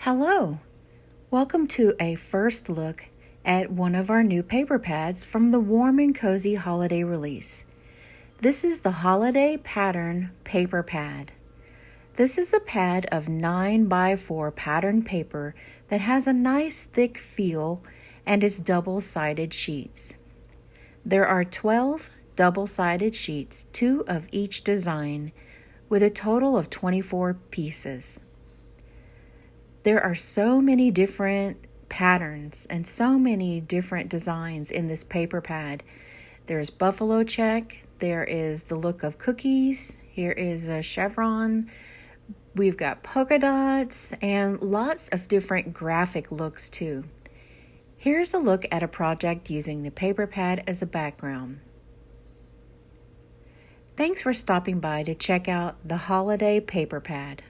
Hello! Welcome to a first look at one of our new paper pads from the Warm and Cozy Holiday release. This is the Holiday Pattern Paper Pad. This is a pad of 9x4 pattern paper that has a nice thick feel and is double-sided sheets. There are 12 double-sided sheets, 2 of each design, with a total of 24 pieces. There are so many different patterns and so many different designs in this paper pad. There's buffalo check, there is the look of cookies, here is a chevron, we've got polka dots, and lots of different graphic looks too. Here's a look at a project using the paper pad as a background. Thanks for stopping by to check out the Holiday Paper Pad.